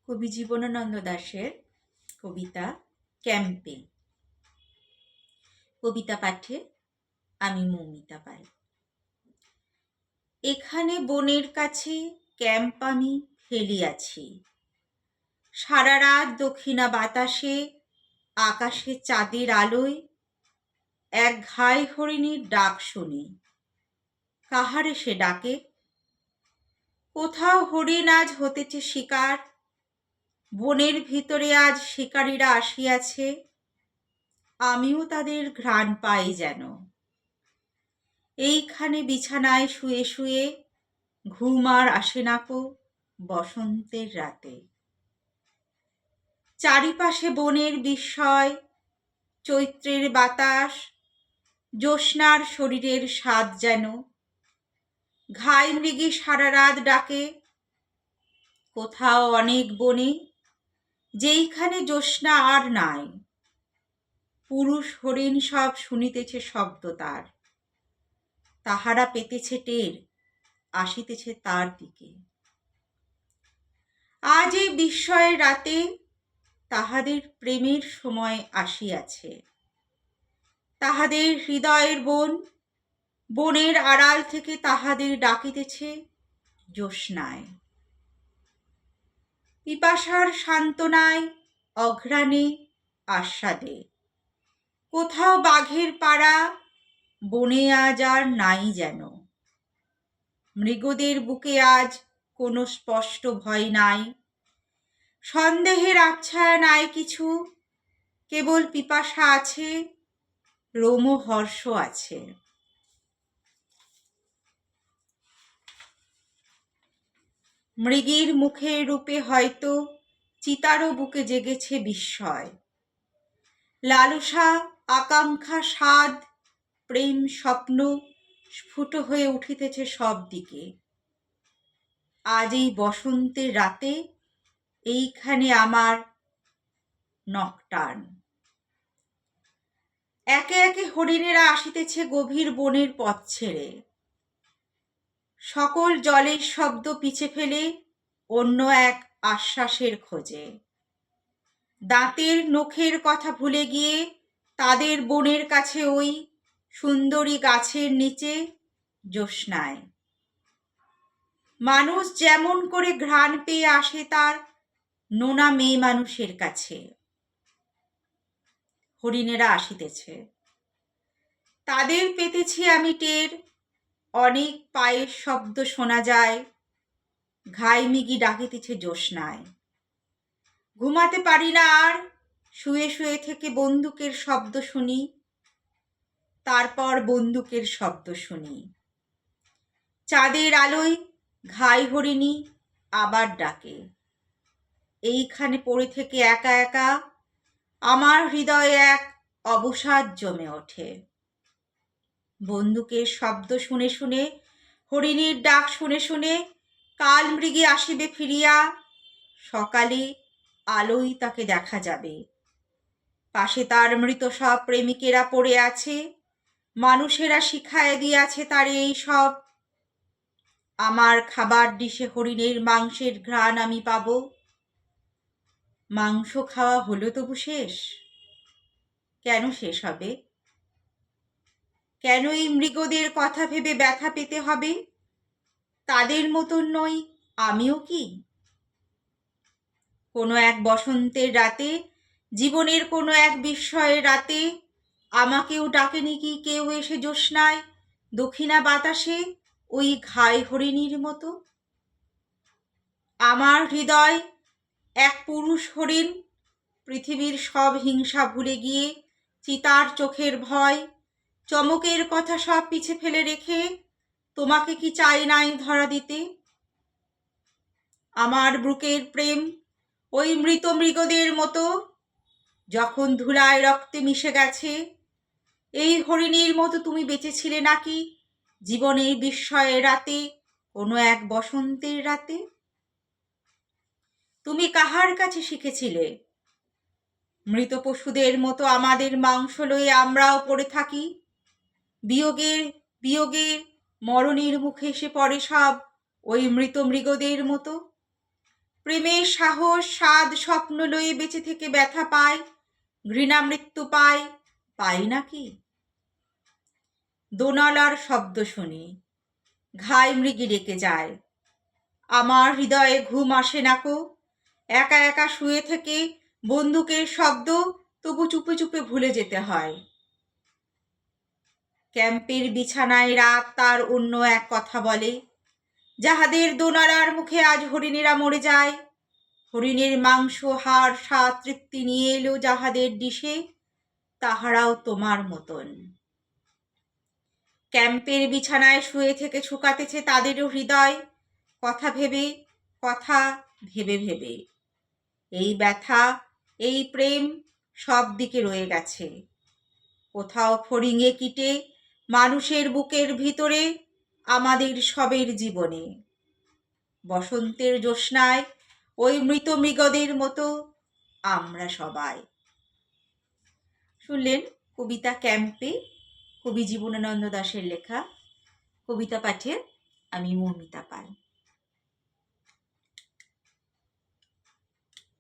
কবি জীবনানন্দ দাশের কবিতা ক্যাম্পে। কবিতা পাঠে আমি মৌমিতা পাল। এখানে বনের কাছে ক্যাম্প আমি ফেলিয়াছি। সারা রাত দক্ষিণা বাতাসে, আকাশে চাঁদের আলোয় এক ঘাই হরিণীর ডাক শুনি। কাহারে সে ডাকে? কোথাও হরিণ আজ হতেছে শিকার। বনের ভিতরে আজ শিকারীরা আসিয়াছে। আমিও তাদের ঘ্রাণ পাই যেন। এইখানে বিছানায় শুয়ে শুয়ে ঘুম আর আসে না কো বসন্তের রাতে। চারিপাশে বনের বিস্ময়, চৈত্রের বাতাস, জ্যোৎস্নার শরীরের স্বাদ যেন। ঘাই মৃগী সারা রাত ডাকে। কোথাও অনেক বনে, যেইখানে জ্যোৎস্না আর নাই, পুরুষ হরিণ সব শুনিতেছে শব্দ তার। তাহারা পেতেছে টের, আসিতেছে তার দিকে। আজ এই বিস্ময়ের রাতে তাহাদের প্রেমের সময় আসিয়াছে। তাহাদের হৃদয়ের বন, বনের আড়াল থেকে তাহাদের ডাকিতেছে জ্যোৎস্নায়। পিপাসার সান্ত্বনায়, অঘ্রাণে, আস্বাদে। কোথাও বাঘের পাড়া, বনে আজ আর নাই যেন। মৃগদের বুকে আজ কোনো স্পষ্ট ভয় নাই। সন্দেহের আবছায়া নাই কিছু, কেবল পিপাসা আছে, রোমহর্ষ আছে। মৃগীর মুখের রূপে হয়তো চিতারও বুকে জেগেছে বিস্ময়। লালসা, আকাঙ্ক্ষা, স্বাদ, প্রেম, স্বপ্ন স্ফুট হয়ে উঠিতেছে সব দিকে। আজ এই বসন্তের রাতে এইখানে আমার নকটার্ন। একে একে হরিণেরা আসিতেছে গভীর বনের পথ ছেড়ে। সকল জলের শব্দ পিছে ফেলে অন্য এক আশ্বাসের খোঁজে। দাঁতের নখের কথা ভুলে গিয়ে তাদের বনের কাছে ওই সুন্দরী গাছের নিচে জ্যোৎস্নায়। মানুষ যেমন করে ঘ্রাণ পেয়ে আসে তার নোনা মেয়ে মানুষের কাছে। হরিণেরা আসিতেছে, তাদের পেতেছি আমি টের। অনেক পায়ের শব্দ শোনা যায়, ঘাই মৃগী ডাকিতেছে জ্যোৎস্নায়। ঘুমাতে পারি না আর, শুয়ে শুয়ে থেকে বন্দুকের শব্দ শুনি। তারপর বন্দুকের শব্দ শুনি। চাঁদের আলোয় ঘাই হরিণী আবার ডাকে। এইখানে পড়ে থেকে একা একা আমার হৃদয়ে এক অবসাদ জমে ওঠে। বন্দুকের শব্দ শুনে শুনে, হরিণীর ডাক শুনে শুনে কাল মৃগে আসিবে ফিরিয়া। সকালে আলোয় তাকে দেখা যাবে। পাশে তার মৃত সব প্রেমিকেরা পড়ে আছে। মানুষেরা শিখায় দিয়াছে তার এই সব। আমার খাবার ডিশে হরিণের মাংসের ঘ্রাণ আমি পাব। মাংস খাওয়া হলো তবু শেষ? কেন শেষ হবে? কেন এই মৃগদের কথা ভেবে ব্যথা পেতে হবে? তাদের মতন নই আমিও কি? কোনো এক বসন্তের রাতে, জীবনের কোনো এক বিস্ময়ের রাতে আমাকেও ডাকেনি কি কেউ এসে জ্যোৎস্নায়, দক্ষিণা বাতাসে, ওই ঘাই হরিণীর মতো? আমার হৃদয় এক পুরুষ হরিণ, পৃথিবীর সব হিংসা ভুলে গিয়ে, চিতার চোখের ভয়, চমকের কথা সব পিছে ফেলে রেখে তোমাকে কি চাই নাই ধরা দিতে? আমার বুকের প্রেম ওই মৃত মৃগদের মতো, যখন ধুলায় রক্তে মিশে গেছে। এই হরিণীর মতো তুমি বেঁচেছিলে নাকি জীবনের বিস্ময়ের রাতে, কোনো এক বসন্তের রাতে? তুমি কাহার কাছে শিখেছিলে? মৃত পশুদের মতো আমাদের মাংস লয়ে আমরাও পড়ে থাকি। বিয়োগের বিয়োগে মরণের মুখে এসে পড়ে সব ওই মৃত মৃগদের মতো। প্রেমের সাহস স্বাদ স্বপ্ন লয়ে বেঁচে থেকে ব্যথা পায়, ঘৃণা মৃত্যু পায়, পাই নাকি? দোনালার শব্দ শুনি, ঘাই মৃগী ডেকে যায়। আমার হৃদয়ে ঘুম আসে নাকো, একা একা শুয়ে থেকে বন্দুকের শব্দ তবু চুপে চুপে ভুলে যেতে হয়। ক্যাম্পের বিছানায় রাত তার অন্য এক কথা বলে, যাহাদের দোনালার মুখে আজ হরিণেরা মরে যায়, হরিণের মাংস হাড় স্বাদ তৃপ্তি নিয়ে এলো যাহাদের ডিশে, তাহারাও তোমার মতন। ক্যাম্পের বিছানায় শুয়ে থেকে শুকাতেছে তাদেরও হৃদয়, কথা ভেবে, কথা ভেবে ভেবে। এই ব্যথা, এই প্রেম সব দিকে রয়ে গেছে। কোথাও ফড়িঙে কিটে মানুষের বুকের ভিতরে, আমাদের সবের জীবনে। বসন্তের জ্যোৎস্নায় ওই মৃত মৃগদের মতো আমরা সবাই। শুনলেন কবিতা ক্যাম্পে, কবি জীবনানন্দ দাশের লেখা। কবিতা পাঠে আমি মৌমিতা পাল।